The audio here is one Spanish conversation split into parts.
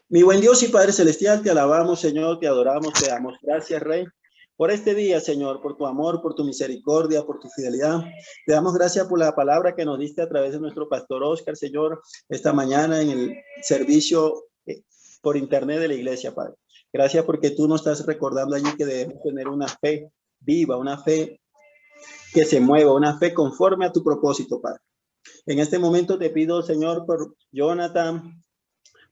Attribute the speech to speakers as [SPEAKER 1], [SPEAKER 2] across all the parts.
[SPEAKER 1] Mi buen Dios y Padre Celestial, te alabamos, Señor, te adoramos, te damos gracias, Rey, por este día, Señor, por tu amor, por tu misericordia, por tu fidelidad. Te damos gracias por la palabra que nos diste a través de nuestro pastor Oscar, Señor, esta mañana en el servicio por internet de la iglesia, Padre. Gracias porque tú nos estás recordando allí que debemos tener una fe viva, una fe que se mueva, una fe conforme a tu propósito, Padre. En este momento te pido, Señor, por Jonathan,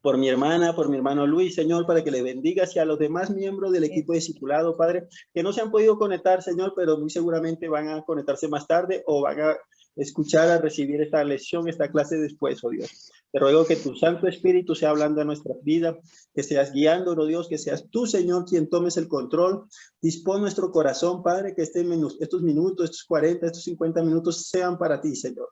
[SPEAKER 1] por mi hermana, por mi hermano Luis, Señor, para que le bendigas y a los demás miembros del equipo de discipulado, Padre, que no se han podido conectar, Señor, pero muy seguramente van a conectarse más tarde o van a escuchar, a recibir esta lección, esta clase después, oh Dios. Te ruego que tu Santo Espíritu sea hablando a nuestras vidas, que seas guiando, oh Dios, que seas tú, Señor, quien tomes el control. Dispón nuestro corazón, Padre, que estos minutos, estos 40, estos 50 minutos sean para ti, Señor.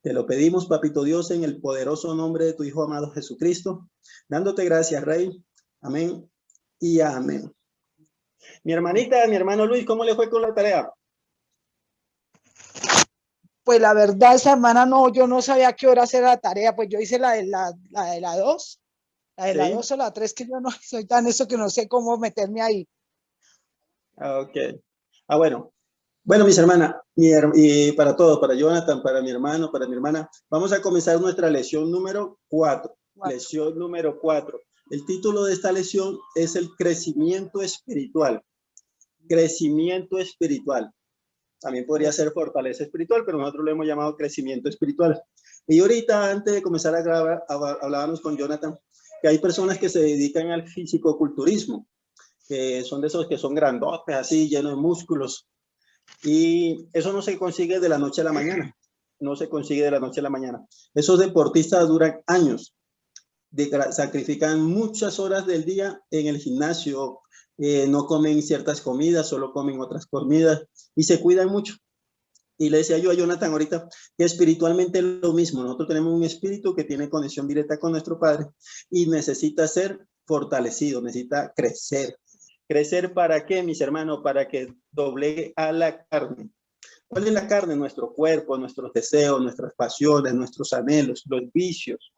[SPEAKER 1] Te lo pedimos, Papito Dios, en el poderoso nombre de tu Hijo amado Jesucristo, dándote gracias, Rey. Amén y amén. Mi hermanita, mi hermano Luis, ¿cómo le fue con la tarea?
[SPEAKER 2] Pues la verdad, esta semana no, yo no sabía a qué hora hacer la tarea, pues yo hice la de la 2, la 2 o la 3, que yo no soy tan eso que no sé cómo meterme ahí.
[SPEAKER 1] Ok. Bueno. Bueno, mis hermanas, y para todos, para Jonathan, para mi hermano, para mi hermana, vamos a comenzar nuestra lección número 4. Lección número 4. El título de esta lección es el crecimiento espiritual. Crecimiento espiritual. También podría ser fortaleza espiritual, pero nosotros lo hemos llamado crecimiento espiritual. Y ahorita, antes de comenzar a grabar, hablábamos con Jonathan, que hay personas que se dedican al fisicoculturismo, que son de esos que son grandotes, así, llenos de músculos. Y eso no se consigue de la noche a la mañana. No se consigue de la noche a la mañana. Esos deportistas duran años. Sacrifican muchas horas del día en el gimnasio. No comen ciertas comidas, solo comen otras comidas y se cuidan mucho. Y le decía yo a Jonathan ahorita que espiritualmente es lo mismo. Nosotros tenemos un espíritu que tiene conexión directa con nuestro Padre y necesita ser fortalecido, necesita crecer. ¿Crecer para qué, mis hermanos? Para que doblegue a la carne. ¿Cuál es la carne? Nuestro cuerpo, nuestros deseos, nuestras pasiones, nuestros anhelos, los vicios.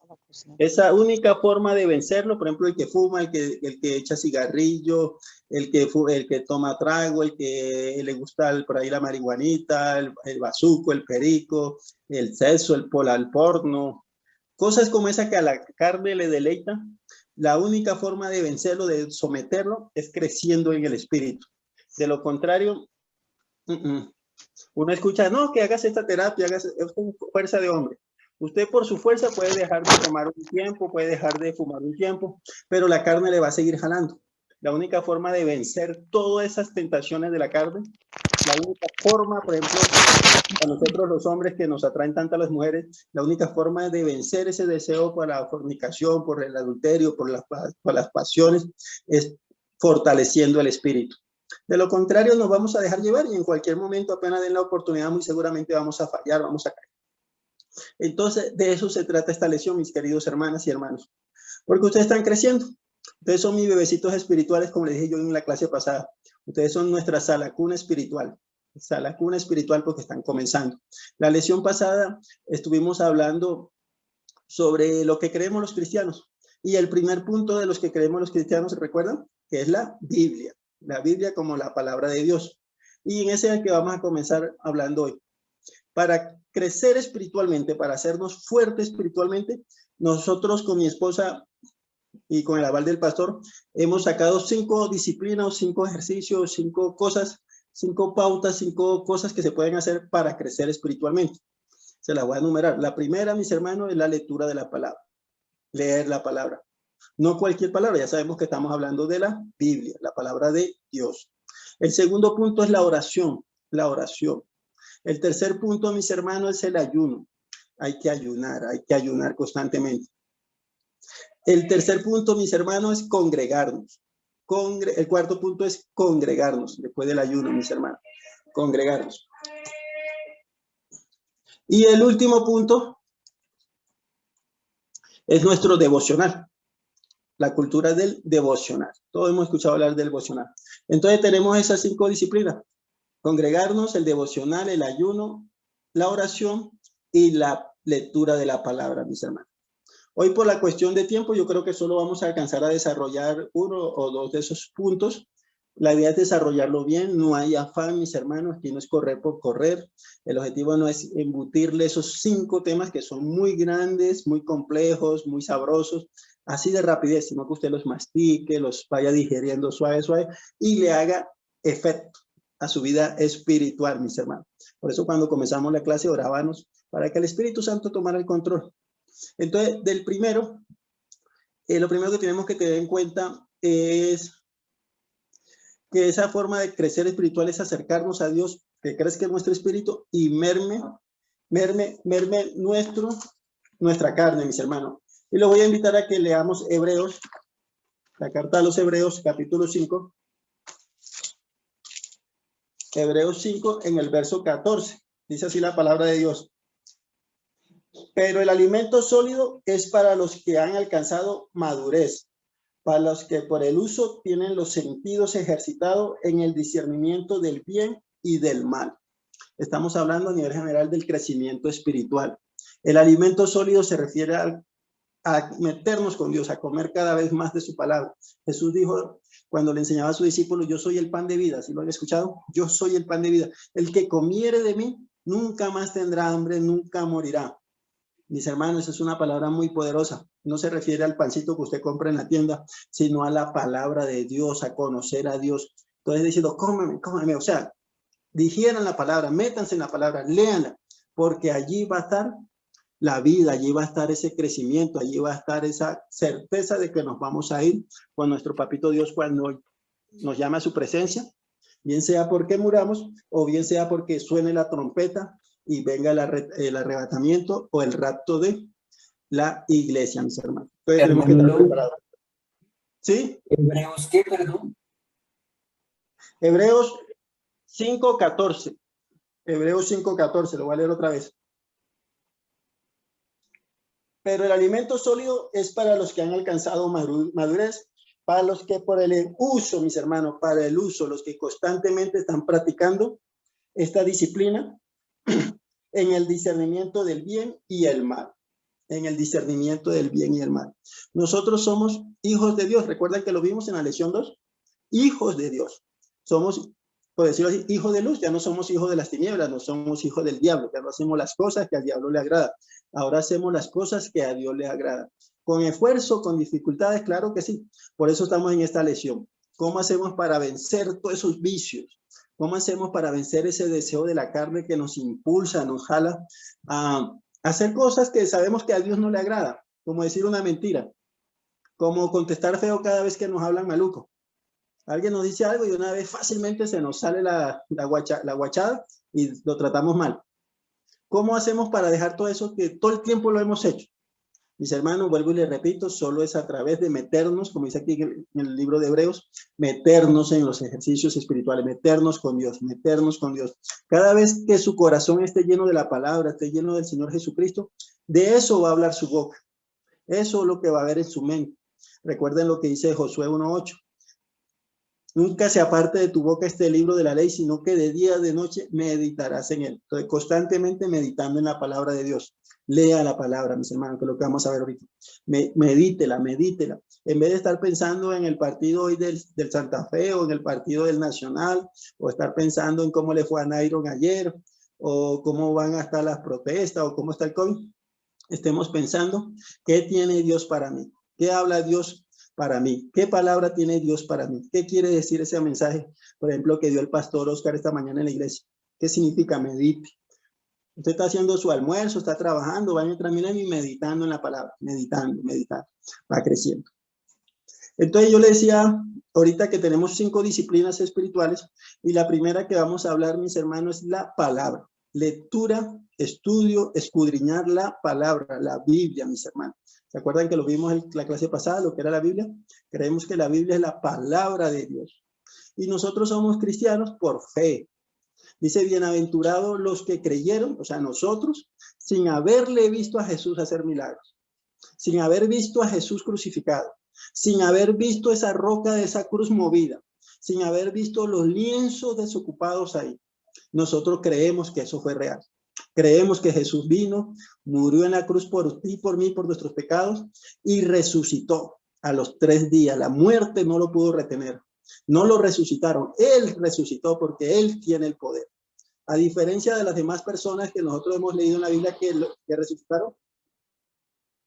[SPEAKER 1] Esa única forma de vencerlo, por ejemplo, el que fuma, el que echa cigarrillo, el que toma trago, el que le gusta por ahí la marihuanita, el bazuco, el perico, el sexo, el porno, cosas como esa que a la carne le deleita. La única forma de vencerlo, de someterlo, es creciendo en el espíritu. De lo contrario, uno escucha, no, que hagas esta terapia, hagas fuerza de hombre. Usted por su fuerza puede dejar de tomar un tiempo, puede dejar de fumar un tiempo, pero la carne le va a seguir jalando. La única forma de vencer todas esas tentaciones de la carne, la única forma, por ejemplo, a nosotros los hombres que nos atraen tanto a las mujeres, la única forma de vencer ese deseo por la fornicación, por el adulterio, por las pasiones, es fortaleciendo el espíritu. De lo contrario, nos vamos a dejar llevar y en cualquier momento, apenas den la oportunidad, muy seguramente vamos a fallar, vamos a caer. Entonces, de eso se trata esta lección, mis queridos hermanas y hermanos. Porque ustedes están creciendo. Ustedes son mis bebecitos espirituales, como les dije yo en la clase pasada. Ustedes son nuestra sala cuna espiritual. Sala cuna espiritual porque están comenzando. La lección pasada estuvimos hablando sobre lo que creemos los cristianos. Y el primer punto de los que creemos los cristianos, ¿se recuerdan? Que es la Biblia. La Biblia como la palabra de Dios. Y en ese es el que vamos a comenzar hablando hoy. Para crecer espiritualmente, para hacernos fuertes espiritualmente, nosotros con mi esposa y con el aval del pastor, hemos sacado 5 disciplinas, 5 ejercicios, 5 cosas, 5 pautas, 5 cosas que se pueden hacer para crecer espiritualmente. Se las voy a enumerar. La primera, mis hermanos, es la lectura de la palabra. Leer la palabra. No cualquier palabra, ya sabemos que estamos hablando de la Biblia, la palabra de Dios. El segundo punto es la oración, la oración. El tercer punto, mis hermanos, es el ayuno. Hay que ayunar constantemente. El tercer punto, mis hermanos, es congregarnos. El cuarto punto es congregarnos, después del ayuno, mis hermanos. Congregarnos. Y el último punto es nuestro devocional. La cultura del devocional. Todos hemos escuchado hablar del devocional. Entonces tenemos esas 5 disciplinas. Congregarnos, el devocional, el ayuno, la oración y la lectura de la palabra, mis hermanos. Hoy por la cuestión de tiempo yo creo que solo vamos a alcanzar a desarrollar uno o dos de esos puntos. La idea es desarrollarlo bien, no hay afán, mis hermanos, aquí no es correr por correr. El objetivo no es embutirle esos 5 temas que son muy grandes, muy complejos, muy sabrosos, así de rapidez, sino que usted los mastique, los vaya digiriendo suave, suave y le haga efecto a su vida espiritual, mis hermanos. Por eso cuando comenzamos la clase orábamos para que el Espíritu Santo tomara el control. Entonces, lo primero que tenemos que tener en cuenta es que esa forma de crecer espiritual es acercarnos a Dios, que crezca nuestro espíritu y merme nuestra carne, mis hermanos. Y los voy a invitar a que leamos Hebreos, la carta a los Hebreos, capítulo 5. Hebreos 5, en el verso 14. Dice así la palabra de Dios. Pero el alimento sólido es para los que han alcanzado madurez, para los que por el uso tienen los sentidos ejercitados en el discernimiento del bien y del mal. Estamos hablando a nivel general del crecimiento espiritual. El alimento sólido se refiere a meternos con Dios, a comer cada vez más de su palabra. Jesús dijo cuando le enseñaba a sus discípulos, yo soy el pan de vida. ¿Sí lo han escuchado? Yo soy el pan de vida. El que comiere de mí nunca más tendrá hambre, nunca morirá. Mis hermanos, es una palabra muy poderosa. No se refiere al pancito que usted compra en la tienda, sino a la palabra de Dios, a conocer a Dios. Entonces diciendo, cómeme. O sea, digieran la palabra, métanse en la palabra, léanla, porque allí va a estar la vida, allí va a estar ese crecimiento, allí va a estar esa certeza de que nos vamos a ir con nuestro papito Dios cuando nos llama a su presencia, bien sea porque muramos o bien sea porque suene la trompeta y venga el arrebatamiento o el rapto de la iglesia, mis hermanos. Entonces tenemos que estar preparados. ¿Sí?
[SPEAKER 3] ¿Hebreos qué, perdón?
[SPEAKER 1] Hebreos 5:14. Hebreos 5:14, lo voy a leer otra vez. Pero el alimento sólido es para los que han alcanzado madurez, para los que por el uso, mis hermanos, para el uso, los que constantemente están practicando esta disciplina en el discernimiento del bien y el mal. En el discernimiento del bien y el mal. Nosotros somos hijos de Dios. Recuerden que lo vimos en la lección 2. Hijos de Dios. Somos, por decirlo así, hijos de luz. Ya no somos hijos de las tinieblas, no somos hijos del diablo. Ya no hacemos las cosas que al diablo le agrada. Ahora hacemos las cosas que a Dios le agrada. Con esfuerzo, con dificultades, claro que sí. Por eso estamos en esta lección. ¿Cómo hacemos para vencer todos esos vicios? ¿Cómo hacemos para vencer ese deseo de la carne que nos impulsa, nos jala a hacer cosas que sabemos que a Dios no le agrada? Como decir una mentira, como contestar feo cada vez que nos hablan maluco. Alguien nos dice algo y una vez fácilmente se nos sale la guachada y lo tratamos mal. ¿Cómo hacemos para dejar todo eso que todo el tiempo lo hemos hecho? Mis hermanos, vuelvo y les repito, solo es a través de meternos, como dice aquí en el libro de Hebreos, meternos en los ejercicios espirituales, meternos con Dios, meternos con Dios. Cada vez que su corazón esté lleno de la palabra, esté lleno del Señor Jesucristo, de eso va a hablar su boca. Eso es lo que va a haber en su mente. Recuerden lo que dice Josué 1:8. Nunca se aparte de tu boca este libro de la ley, sino que de día, de noche meditarás en él. Entonces, constantemente meditando en la palabra de Dios. Lea la palabra, mis hermanos, que es lo que vamos a ver ahorita. Medítela. En vez de estar pensando en el partido hoy del Santa Fe o en el partido del Nacional, o estar pensando en cómo le fue a Nairon ayer, o cómo van a estar las protestas, o cómo está el COVID, estemos pensando, ¿qué tiene Dios para mí? ¿Qué habla Dios para mí? ¿Qué palabra tiene Dios para mí? ¿Qué quiere decir ese mensaje, por ejemplo, que dio el pastor Oscar esta mañana en la iglesia? ¿Qué significa medite? Usted está haciendo su almuerzo, está trabajando, va mientras miren y meditando en la palabra, meditando, va creciendo. Entonces yo le decía ahorita que tenemos 5 disciplinas espirituales y la primera que vamos a hablar, mis hermanos, es la palabra. Lectura, estudio, escudriñar la palabra, la Biblia, mis hermanos. ¿Se acuerdan que lo vimos en la clase pasada, lo que era la Biblia? Creemos que la Biblia es la palabra de Dios. Y nosotros somos cristianos por fe. Dice, bienaventurados los que creyeron, o sea, nosotros, sin haberle visto a Jesús hacer milagros, sin haber visto a Jesús crucificado, sin haber visto esa roca de esa cruz movida, sin haber visto los lienzos desocupados ahí. Nosotros creemos que eso fue real. Creemos que Jesús vino, murió en la cruz por ti, por mí, por nuestros pecados y resucitó a los 3 días. La muerte no lo pudo retener. No lo resucitaron. Él resucitó porque Él tiene el poder. A diferencia de las demás personas que nosotros hemos leído en la Biblia que resucitaron,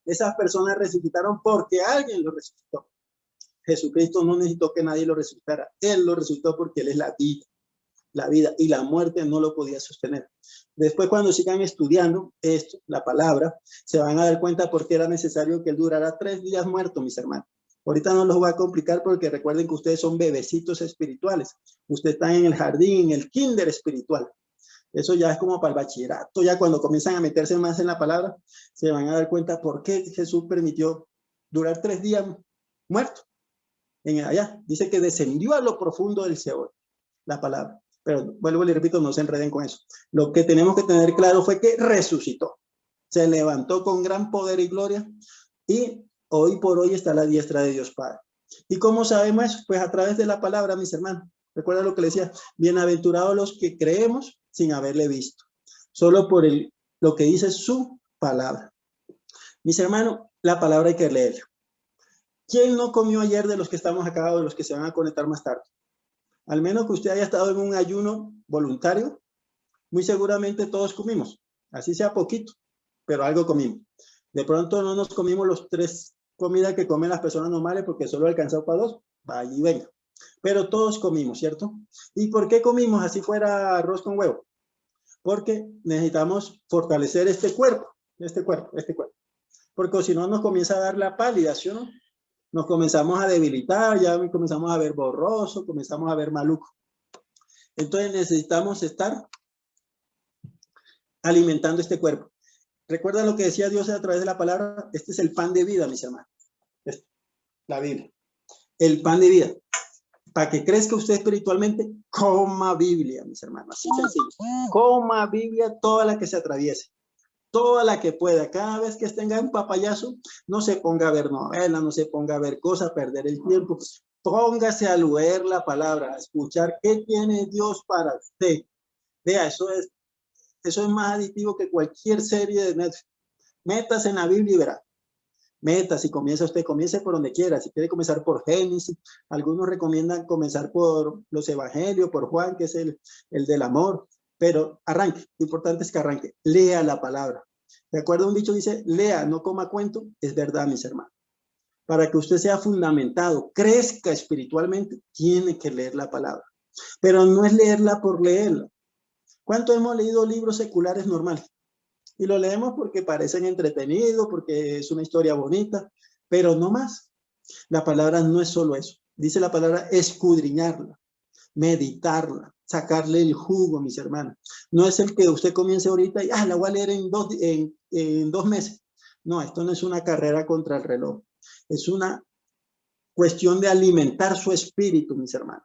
[SPEAKER 1] esas personas resucitaron porque alguien lo resucitó. Jesucristo no necesitó que nadie lo resucitara. Él lo resucitó porque Él es la vida, y la muerte no lo podía sostener. Después, cuando sigan estudiando esto, la palabra, se van a dar cuenta por qué era necesario que Él durara 3 días muerto, mis hermanos. Ahorita no los voy a complicar porque recuerden que ustedes son bebecitos espirituales. Ustedes están en el jardín, en el kinder espiritual. Eso ya es como para el bachillerato. Ya cuando comienzan a meterse más en la palabra, se van a dar cuenta por qué Jesús permitió durar 3 días muerto. Allá dice que descendió a lo profundo del Seol, la palabra. Pero vuelvo y le repito, no se enreden con eso. Lo que tenemos que tener claro fue que resucitó. Se levantó con gran poder y gloria y hoy por hoy está a la diestra de Dios Padre. ¿Y cómo sabemos eso? Pues a través de la palabra, mis hermanos. Recuerda lo que le decía, bienaventurados los que creemos sin haberle visto, solo por lo que dice su palabra. Mis hermanos, la palabra hay que leerla. ¿Quién no comió ayer de los que estamos acá o de los que se van a conectar más tarde? Al menos que usted haya estado en un ayuno voluntario, muy seguramente todos comimos, así sea poquito, pero algo comimos. De pronto no nos comimos los 3 comidas que comen las personas normales porque solo alcanzó para 2, vaya y venga. Pero todos comimos, ¿cierto? ¿Y por qué comimos así fuera arroz con huevo? Porque necesitamos fortalecer este cuerpo. Porque si no nos comienza a dar la pálida, ¿sí o no? Nos comenzamos a debilitar, ya comenzamos a ver borroso, comenzamos a ver maluco. Entonces necesitamos estar alimentando este cuerpo. ¿Recuerdan lo que decía Dios a través de la palabra? Este es el pan de vida, mis hermanos. La Biblia. El pan de vida. Para que crezca usted espiritualmente, coma Biblia, mis hermanos. Así sencillo. Coma Biblia toda la que se atraviese. Toda la que pueda. Cada vez que esté en papayazo, no se ponga a ver novelas, no se ponga a ver cosas, a perder el tiempo. Póngase a leer la palabra, a escuchar qué tiene Dios para usted. Vea, eso es más adictivo que cualquier serie de Netflix. Métase en la Biblia y verá. Métase y comience por donde quiera. Si quiere comenzar por Génesis, algunos recomiendan comenzar por los evangelios, por Juan, que es el del amor. Pero arranque, lo importante es que arranque, lea la palabra. ¿De acuerdo? Un dicho dice, lea, no coma cuento. Es verdad, mis hermanos. Para que usted sea fundamentado, crezca espiritualmente, tiene que leer la palabra. Pero no es leerla por leerla. ¿Cuánto hemos leído libros seculares normales? Y lo leemos porque parecen entretenidos, porque es una historia bonita, pero no más. La palabra no es solo eso. Dice la palabra escudriñarla, meditarla, sacarle el jugo, mis hermanos. No es el que usted comience ahorita y la voy a leer en 2 meses. No, esto no es una carrera contra el reloj. Es una cuestión de alimentar su espíritu, mis hermanos.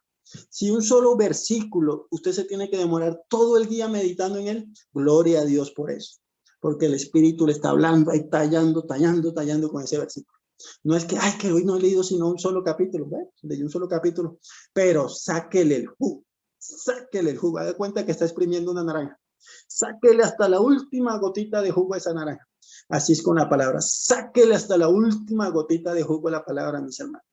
[SPEAKER 1] Si un solo versículo, usted se tiene que demorar todo el día meditando en él, gloria a Dios por eso. Porque el espíritu le está hablando, ahí tallando con ese versículo. No es que hoy no he leído sino un solo capítulo, ¿ves? Leí un solo capítulo, pero sáquele el jugo, haga cuenta que está exprimiendo una naranja, sáquele hasta la última gotita de jugo a esa naranja. Así es con la palabra, sáquele hasta la última gotita de jugo a la palabra, mis hermanos.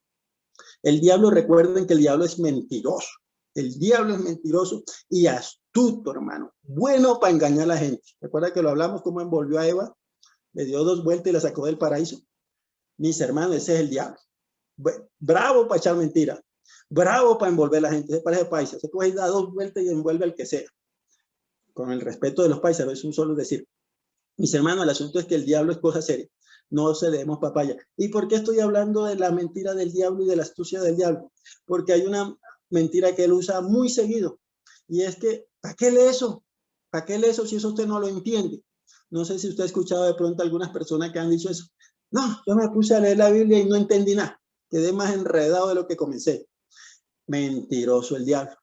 [SPEAKER 1] El diablo, recuerden que el diablo es mentiroso. El diablo es mentiroso y astuto, hermano. Bueno para engañar a la gente. Recuerda que lo hablamos, cómo envolvió a Eva, le dio 2 vueltas y la sacó del paraíso. Mis hermanos, ese es el diablo. Bravo para echar mentiras. Bravo para envolver a la gente. Se parece paisa. Se puede dar 2 vueltas y envuelve al que sea. Con el respeto de los paisas, es un solo decir. Mis hermanos, el asunto es que el diablo es cosa seria. No se le demos papaya. ¿Y por qué estoy hablando de la mentira del diablo y de la astucia del diablo? Porque hay una mentira que él usa muy seguido. Y es que, ¿para qué lee eso? ¿Para qué lee eso si eso usted no lo entiende? No sé si usted ha escuchado de pronto algunas personas que han dicho eso. No, yo me puse a leer la Biblia y no entendí nada. Quedé más enredado de lo que comencé. Mentiroso el diablo.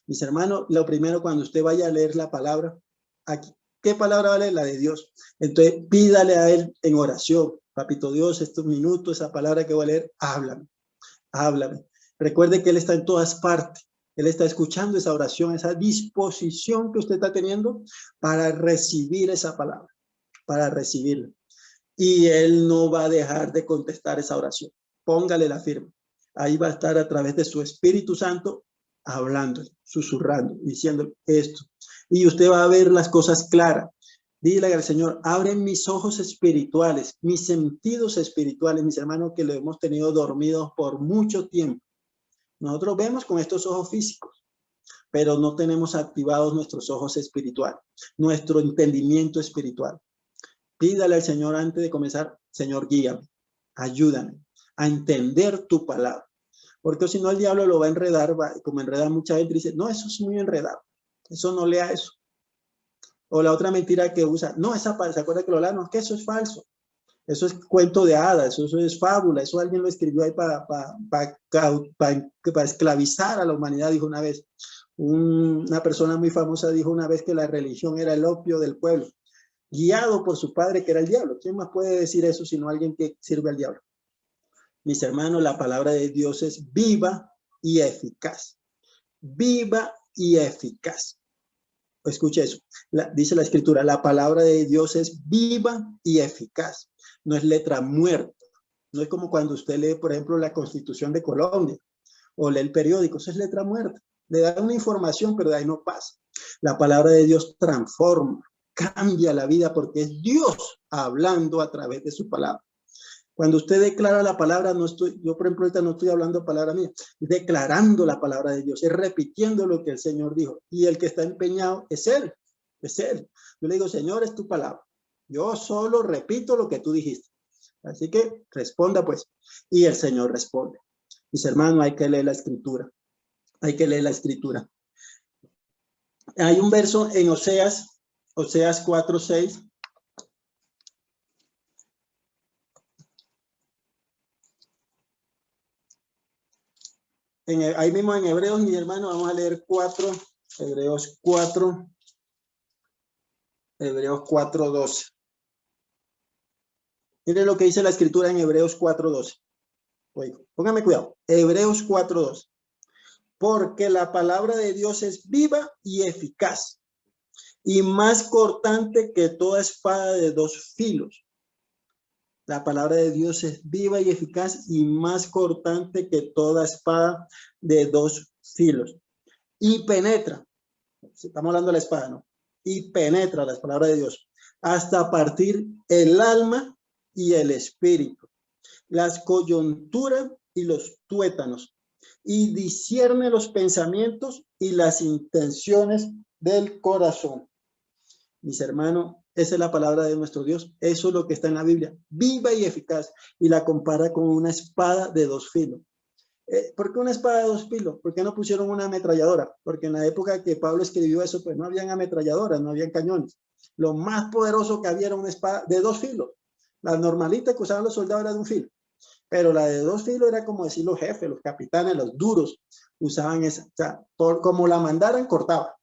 [SPEAKER 1] Mis hermanos, lo primero cuando usted vaya a leer la palabra, aquí, ¿qué palabra va a leer? La de Dios. Entonces pídale a él en oración. Papito Dios, estos minutos, esa palabra que voy a leer, háblame. Recuerde que él está en todas partes. Él está escuchando esa oración, esa disposición que usted está teniendo para recibir esa palabra, para recibirla. Y Él no va a dejar de contestar esa oración. Póngale la firma. Ahí va a estar a través de su Espíritu Santo hablando, susurrando, diciendo esto. Y usted va a ver las cosas claras. Dile al Señor, abre mis ojos espirituales, mis sentidos espirituales, mis hermanos, que lo hemos tenido dormidos por mucho tiempo. Nosotros vemos con estos ojos físicos, pero no tenemos activados nuestros ojos espirituales, nuestro entendimiento espiritual. Pídale al Señor antes de comenzar, Señor, guíame, ayúdame a entender tu palabra. Porque si no, el diablo lo va a enredar, como enreda mucha gente, dice, no, eso es muy enredado, eso no lea eso. O la otra mentira que usa, no, esa, ¿se acuerda que lo lea? No, que eso es falso. Eso es cuento de hadas, eso es fábula, eso alguien lo escribió ahí para esclavizar a la humanidad, dijo una vez. Una persona muy famosa dijo una vez que la religión era el opio del pueblo, guiado por su padre que era el diablo. ¿Quién más puede decir eso sino alguien que sirve al diablo? Mis hermanos, la palabra de Dios es viva y eficaz. Viva y eficaz. Escuche eso. Dice la escritura, la palabra de Dios es viva y eficaz. No es letra muerta. No es como cuando usted lee, por ejemplo, la Constitución de Colombia o lee el periódico. Eso es letra muerta. Le da una información, pero de ahí no pasa. La palabra de Dios transforma, cambia la vida porque es Dios hablando a través de su palabra. Cuando usted declara la palabra, yo por ejemplo ahorita no estoy hablando palabra mía, declarando la palabra de Dios, es repitiendo lo que el Señor dijo. Y el que está empeñado es Él, es Él. Yo le digo, Señor, es tu palabra. Yo solo repito lo que tú dijiste. Así que responda pues. Y el Señor responde. Mis hermanos, hay que leer la escritura. Hay que leer la escritura. Hay un verso en Oseas 4:6. Ahí mismo en Hebreos, mi hermano, vamos a leer Hebreos 4:12. Miren lo que dice la escritura en Hebreos 4:12. Póngame cuidado. Hebreos 4:12. Porque la palabra de Dios es viva y eficaz, y más cortante que toda espada de dos filos. La palabra de Dios es viva y eficaz y más cortante que toda espada de dos filos. Y penetra, estamos hablando de la espada, ¿no? Y penetra las palabras de Dios hasta partir el alma y el espíritu, las coyunturas y los tuétanos, y discierne los pensamientos y las intenciones del corazón. Mis hermanos, esa es la palabra de nuestro Dios. Eso es lo que está en la Biblia, viva y eficaz, y la compara con una espada de dos filos. ¿Por qué una espada de dos filos? ¿Por qué no pusieron una ametralladora? Porque en la época que Pablo escribió eso, pues no habían ametralladoras, no habían cañones. Lo más poderoso que había era una espada de dos filos. La normalita que usaban los soldados era de un filo, pero la de dos filos era como decir los jefes, los capitanes, los duros, usaban esa. O sea, como la mandaran, cortaba.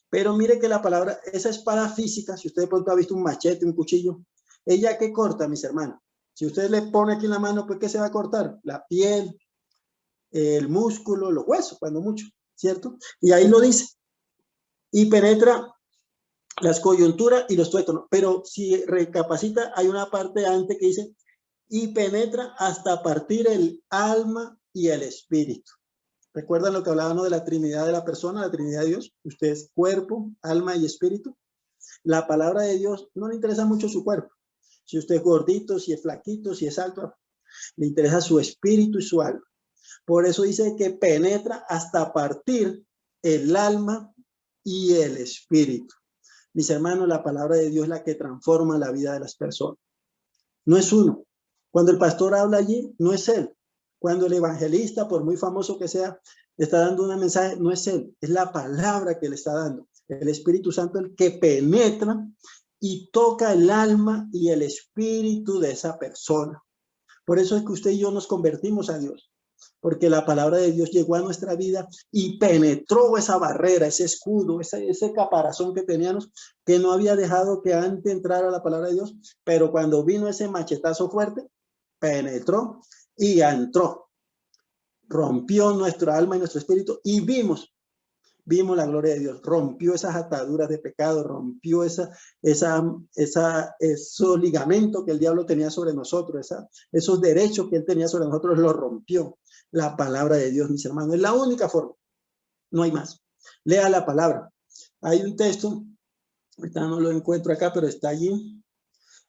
[SPEAKER 1] Pero mire que la palabra, esa espada física, si usted de pronto ha visto un machete, un cuchillo, ¿ella qué corta, mis hermanos? Si usted le pone aquí en la mano, pues ¿qué se va a cortar? La piel, el músculo, los huesos, cuando mucho, ¿cierto? Y ahí lo dice. Y penetra las coyunturas y los tuétanos. Pero si recapacita, hay una parte antes que dice, y penetra hasta partir el alma y el espíritu. ¿Recuerdan lo que hablábamos de la Trinidad de la persona, la Trinidad de Dios? Usted es cuerpo, alma y espíritu. La palabra de Dios no le interesa mucho su cuerpo. Si usted es gordito, si es flaquito, si es alto, le interesa su espíritu y su alma. Por eso dice que penetra hasta partir el alma y el espíritu. Mis hermanos, la palabra de Dios es la que transforma la vida de las personas. No es uno. Cuando el pastor habla allí, no es él. Cuando el evangelista, por muy famoso que sea, está dando un mensaje, no es él. Es la palabra que le está dando. El Espíritu Santo, el que penetra y toca el alma y el espíritu de esa persona. Por eso es que usted y yo nos convertimos a Dios. Porque la palabra de Dios llegó a nuestra vida y penetró esa barrera, ese escudo, ese caparazón que teníamos, que no había dejado que antes entrara la palabra de Dios, pero cuando vino ese machetazo fuerte, penetró y entró. rompió nuestra alma y nuestro espíritu y vimos la gloria de Dios, rompió esas ataduras de pecado, rompió esos ligamentos que el diablo tenía sobre nosotros, esos derechos que él tenía sobre nosotros, los rompió. La palabra de Dios, mis hermanos, es la única forma, no hay más. Lea la palabra. Hay un texto, ahorita no lo encuentro acá, pero está allí,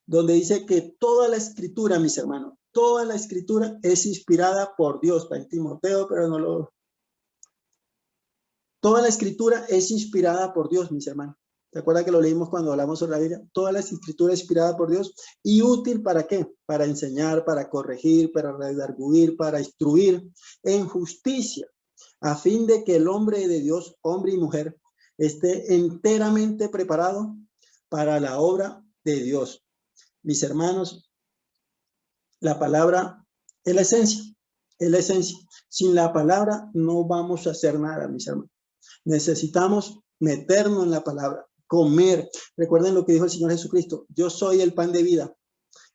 [SPEAKER 1] donde dice que toda la escritura, mis hermanos, toda la escritura es inspirada por Dios. Está en Timoteo, pero no lo... Toda la escritura es inspirada por Dios, mis hermanos. ¿Se acuerdan que lo leímos cuando hablamos sobre la Biblia? Toda la escritura es inspirada por Dios y útil ¿para qué? Para enseñar, para corregir, para redarguir, para instruir en justicia, a fin de que el hombre de Dios, hombre y mujer, esté enteramente preparado para la obra de Dios. Mis hermanos, la palabra es la esencia, es la esencia. Sin la palabra no vamos a hacer nada, mis hermanos. Necesitamos meternos en la palabra, comer. Recuerden lo que dijo el Señor Jesucristo, yo soy el pan de vida,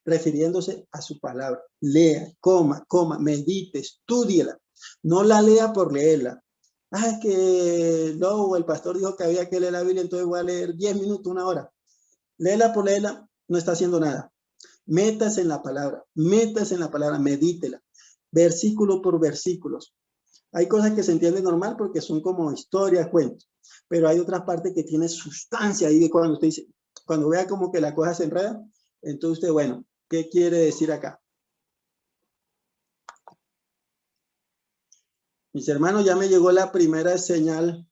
[SPEAKER 1] refiriéndose a su palabra. Lea, coma, medite, estúdiela. No la lea por leerla. Es que no, el pastor dijo que había que leer la Biblia, entonces voy a leer 10 minutos, 1 hora. Léela por leerla, no está haciendo nada. Métase en la palabra, medítela, versículo por versículos. Hay cosas que se entienden normal porque son como historias, cuentos, pero hay otras partes que tienen sustancia ahí de cuando usted dice, cuando vea como que la cosa se enreda, entonces usted, bueno, ¿qué quiere decir acá? Mis hermanos, ya me llegó la primera señal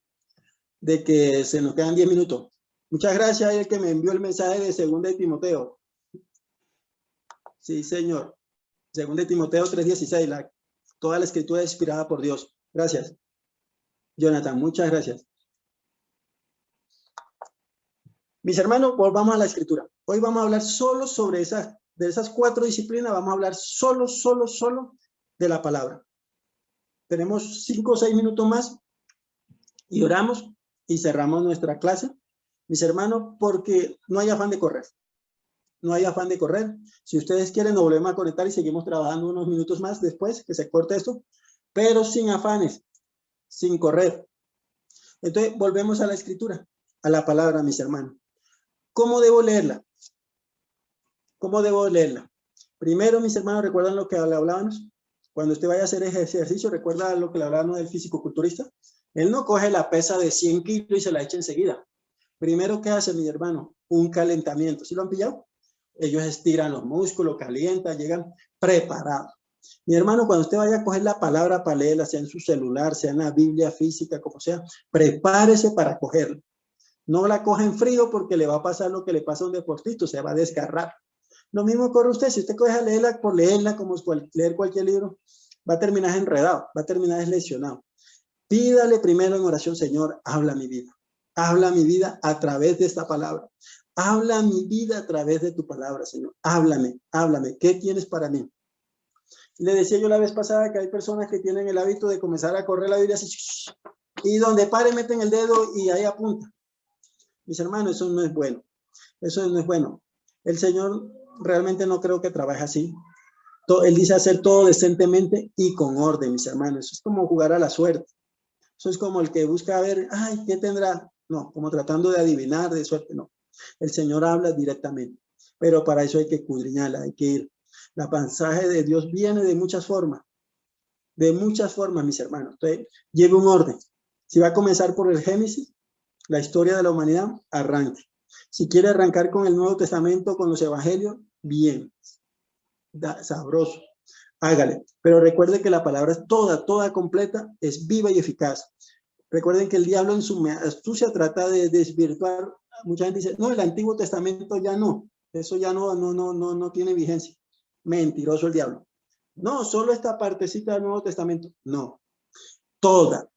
[SPEAKER 1] de que se nos quedan 10 minutos. Muchas gracias a el que me envió el mensaje de 2 de Timoteo. Sí, señor. 2 de Timoteo 3:16, toda la escritura es inspirada por Dios. Gracias. Jonathan, muchas gracias. Mis hermanos, volvamos a la escritura. Hoy vamos a hablar solo sobre de esas 4 disciplinas, vamos a hablar solo de la palabra. Tenemos 5 o 6 minutos más y oramos y cerramos nuestra clase. Mis hermanos, porque no hay afán de correr. No hay afán de correr. Si ustedes quieren, nos volvemos a conectar y seguimos trabajando unos minutos más después que se corte esto, pero sin afanes, sin correr. Entonces, volvemos a la escritura, a la palabra, mis hermanos. ¿Cómo debo leerla? ¿Cómo debo leerla? Primero, mis hermanos, ¿recuerdan lo que hablábamos? Cuando usted vaya a hacer ejercicio, ¿recuerda lo que le hablábamos del físico-culturista? Él no coge la pesa de 100 kilos y se la echa enseguida. Primero, ¿qué hace, mi hermano? Un calentamiento. ¿Sí lo han pillado? Ellos estiran los músculos, calientan, llegan preparados. Mi hermano, cuando usted vaya a coger la palabra para leerla, sea en su celular, sea en la Biblia física, como sea, prepárese para cogerla. No la coja en frío porque le va a pasar lo que le pasa a un deportista, se va a desgarrar. Lo mismo corre usted, si usted coge a leerla por leerla, como leer cualquier libro, va a terminar enredado, va a terminar lesionado. Pídale primero en oración, Señor, habla mi vida. Habla mi vida a través de esta palabra. Habla mi vida a través de tu palabra, Señor. Háblame. ¿Qué tienes para mí? Le decía yo la vez pasada que hay personas que tienen el hábito de comenzar a correr la Biblia así, y donde pare meten el dedo y ahí apunta. Mis hermanos, eso no es bueno. Eso no es bueno. El Señor realmente no creo que trabaje así. Él dice hacer todo decentemente y con orden, mis hermanos. Eso es como jugar a la suerte. Eso es como el que busca ver, ay, ¿qué tendrá? No, como tratando de adivinar de suerte, no. El Señor habla directamente, pero para eso hay que escudriñarla, hay que ir. La mensaje de Dios viene de muchas formas, mis hermanos. Entonces, lleve un orden. Si va a comenzar por el Génesis, la historia de la humanidad, arranque. Si quiere arrancar con el Nuevo Testamento, con los Evangelios, bien, sabroso, hágale. Pero recuerde que la palabra es toda completa, es viva y eficaz. Recuerden que el diablo en su astucia trata de desvirtuar. Mucha gente dice, no, el Antiguo Testamento ya no, eso ya no tiene vigencia. Mentiroso el diablo. No, solo esta partecita del Nuevo Testamento. No, toda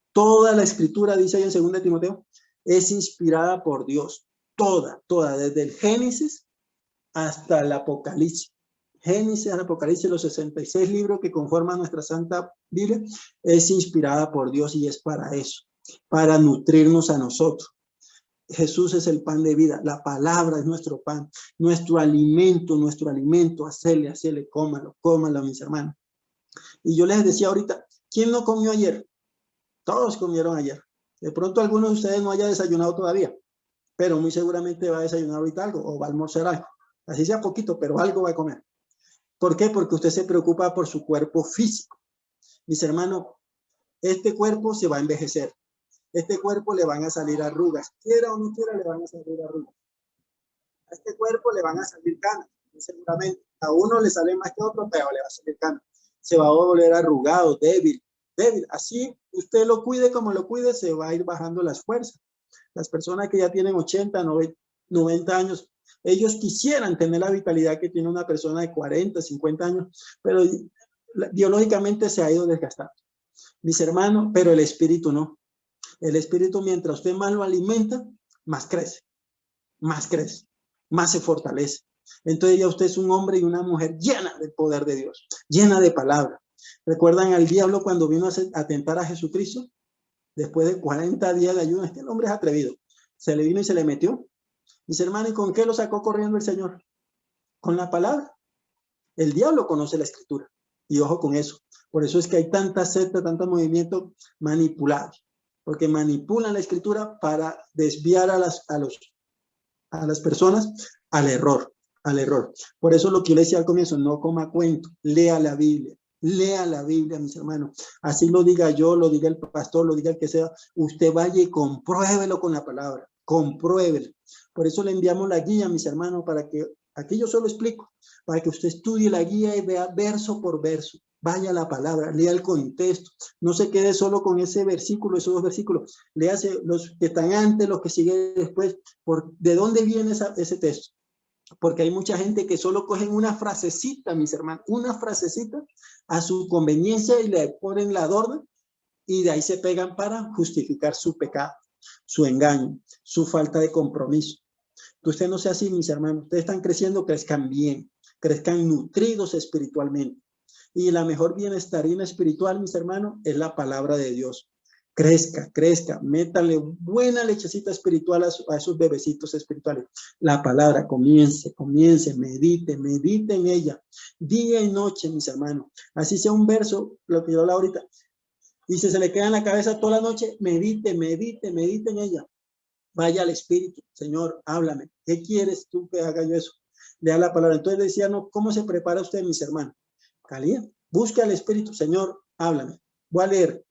[SPEAKER 1] la escritura, dice ahí en 2 de Timoteo, es inspirada por Dios. Toda, desde el Génesis hasta el Apocalipsis. Génesis al Apocalipsis, los 66 libros que conforman nuestra Santa Biblia, es inspirada por Dios y es para eso, para nutrirnos a nosotros. Jesús es el pan de vida, la palabra es nuestro pan, nuestro alimento, hacele, cómalo, mis hermanos. Y yo les decía ahorita, ¿Quién no comió ayer? Todos comieron ayer. De pronto algunos de ustedes no haya desayunado todavía, pero muy seguramente va a desayunar ahorita algo o va a almorzar algo. Así sea poquito, pero algo va a comer. ¿Por qué? Porque usted se preocupa por su cuerpo físico. Mis hermanos, este cuerpo se va a envejecer. Este cuerpo le van a salir arrugas. Quiera o no quiera, le van a salir arrugas. A este cuerpo le van a salir canas, seguramente. A uno le sale más que a otro, pero le va a salir canas. Se va a volver arrugado, débil. Así usted lo cuide como lo cuide, se va a ir bajando las fuerzas. Las personas que ya tienen 80, 90 años, ellos quisieran tener la vitalidad que tiene una persona de 40, 50 años, pero biológicamente se ha ido desgastando. Mis hermanos, pero el espíritu no. El espíritu, mientras usted más lo alimenta, más crece, más se fortalece. Entonces ya usted es un hombre y una mujer llena del poder de Dios, llena de palabra. ¿Recuerdan al diablo cuando vino a tentar a Jesucristo? Después de 40 días de ayuno, este hombre es atrevido. Se le vino y se le metió. Mis hermanos, ¿y con qué lo sacó corriendo el Señor? Con la palabra. El diablo conoce la escritura. Y ojo con eso. Por eso es que hay tanta secta, tanto movimiento manipulados. Porque manipulan la escritura para desviar a las personas al error. Por eso lo que yo le decía al comienzo, no coma cuento, lea la Biblia. Lea la Biblia, mis hermanos. Así lo diga yo, lo diga el pastor, lo diga el que sea. Usted vaya y compruébelo con la palabra. Compruébelo. Por eso le enviamos la guía, mis hermanos, para que, aquí yo solo explico, para que usted estudie la guía y vea verso por verso. Vaya a la palabra, lea el contexto. No se quede solo con ese versículo, esos dos versículos. Léase los que están antes, los que siguen después. ¿De dónde viene ese texto? Porque hay mucha gente que solo cogen una frasecita, mis hermanos, una frasecita a su conveniencia y le ponen la adorno y de ahí se pegan para justificar su pecado, su engaño, su falta de compromiso. Que usted no sea así, mis hermanos. Ustedes están creciendo, crezcan bien, crezcan nutridos espiritualmente. Y la mejor bienestarina espiritual, mis hermanos, es la palabra de Dios. Crezca, métale buena lechecita espiritual a esos bebecitos espirituales. La palabra, comience, medite en ella, día y noche, mis hermanos. Así sea un verso, lo que yo hablo ahorita, y si se le queda en la cabeza toda la noche, medite en ella. Vaya al Espíritu, Señor, háblame. ¿Qué quieres tú que haga yo eso? Lea la palabra. Entonces decía, no, ¿cómo se prepara usted, mis hermanos? Caliente. Busque al Espíritu, Señor, háblame. Voy a leer.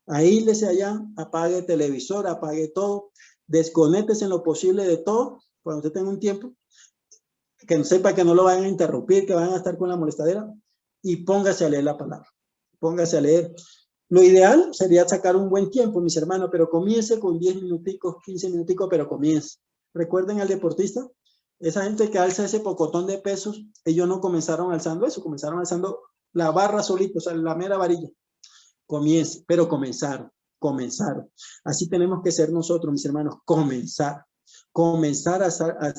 [SPEAKER 1] Aíslese allá, apague el televisor, apague todo, desconéctese en lo posible de todo, cuando usted tenga un tiempo, que no sepa que no lo vayan a interrumpir, que van a estar con la molestadera, y póngase a leer la palabra. Póngase a leer. Lo ideal sería sacar un buen tiempo, mis hermanos, pero comience con 10 minuticos, 15 minuticos, pero comience. Recuerden al deportista, esa gente que alza ese pocotón de pesos, ellos no comenzaron alzando eso, comenzaron alzando la barra solito, o sea, la mera varilla. Comience, pero comenzaron. Así tenemos que ser nosotros, mis hermanos, comenzar a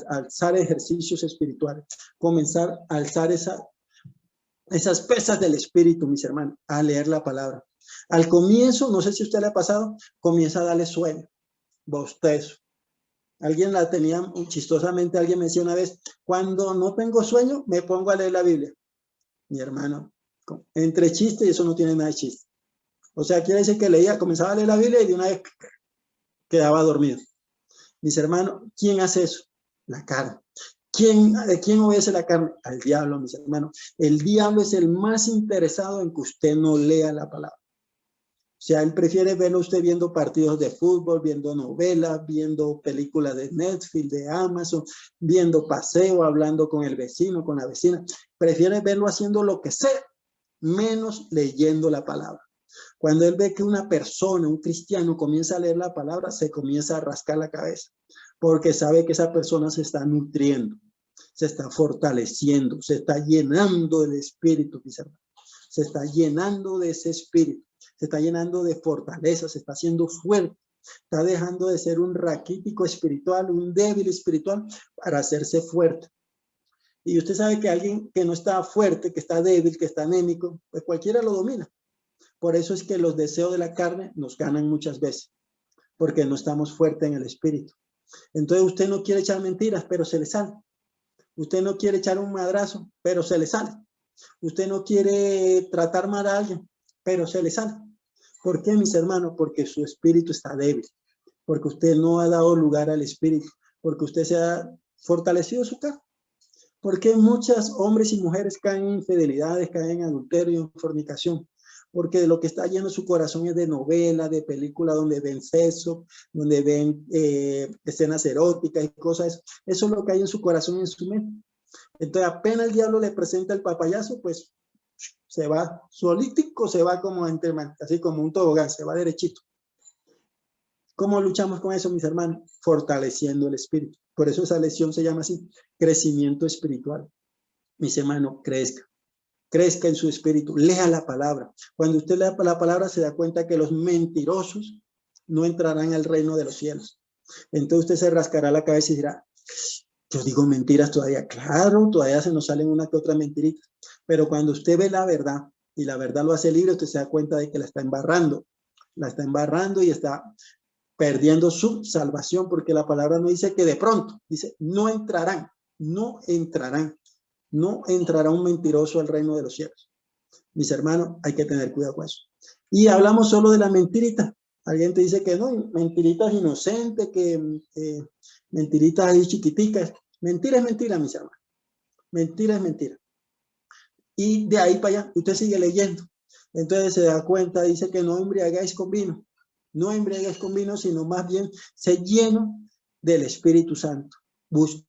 [SPEAKER 1] alzar ejercicios espirituales, comenzar a alzar esas pesas del espíritu, mis hermanos, a leer la palabra. Al comienzo, no sé si a usted le ha pasado, comienza a darle sueño, bostezo. Alguien la tenía chistosamente, alguien me decía una vez, cuando no tengo sueño, me pongo a leer la Biblia. Mi hermano, entre chiste y eso no tiene nada de chiste. O sea, quiere decir que leía, comenzaba a leer la Biblia y de una vez quedaba dormido. Mis hermanos, ¿quién hace eso? La carne. ¿Quién obedece la carne? Al diablo, mis hermanos. El diablo es el más interesado en que usted no lea la palabra. O sea, él prefiere verlo usted viendo partidos de fútbol, viendo novelas, viendo películas de Netflix, de Amazon, viendo paseo, hablando con el vecino, con la vecina. Prefiere verlo haciendo lo que sea, menos leyendo la palabra. Cuando él ve que una persona, un cristiano, comienza a leer la palabra, se comienza a rascar la cabeza, porque sabe que esa persona se está nutriendo, se está fortaleciendo, se está llenando del espíritu, se está llenando de ese espíritu, se está llenando de fortaleza, se está haciendo fuerte, está dejando de ser un raquítico espiritual, un débil espiritual, para hacerse fuerte. Y usted sabe que alguien que no está fuerte, que está débil, que está anémico, pues cualquiera lo domina. Por eso es que los deseos de la carne nos ganan muchas veces, porque no estamos fuertes en el espíritu. Entonces usted no quiere echar mentiras, pero se le sale. Usted no quiere echar un madrazo, pero se le sale. Usted no quiere tratar mal a alguien, pero se le sale. ¿Por qué, mis hermanos? Porque su espíritu está débil, porque usted no ha dado lugar al espíritu, porque usted se ha fortalecido su carne. ¿Por qué muchos hombres y mujeres caen en infidelidades, caen en adulterio, en fornicación? Porque lo que está lleno su corazón es de novelas, de películas donde ven sexo, donde ven escenas eróticas y cosas. Eso es lo que hay en su corazón y en su mente. Entonces, apenas el diablo le presenta el papayazo, pues se va solítico, se va como entre, así como un tobogán, se va derechito. ¿Cómo luchamos con eso, mis hermanos? Fortaleciendo el espíritu. Por eso esa lección se llama así, crecimiento espiritual. Mis hermanos, crezca en su espíritu, lea la palabra. Cuando usted lea la palabra se da cuenta que los mentirosos no entrarán al reino de los cielos. Entonces usted se rascará la cabeza y dirá, yo digo mentiras todavía. Claro, todavía se nos salen una que otra mentirita. Pero cuando usted ve la verdad y la verdad lo hace libre, usted se da cuenta de que la está embarrando. La está embarrando y está perdiendo su salvación, porque la palabra no dice que de pronto, dice, no entrarán, no entrarán, no entrará un mentiroso al reino de los cielos. Mis hermanos, hay que tener cuidado con eso. Y hablamos solo de la mentirita. Alguien te dice que no, mentiritas inocentes, que mentiritas ahí chiquiticas. Mentira es mentira, mis hermanos. Mentira es mentira. Y de ahí para allá, usted sigue leyendo. Entonces se da cuenta, dice que no embriagáis con vino. No embriagues con vino, sino más bien se lleno del Espíritu Santo. Busque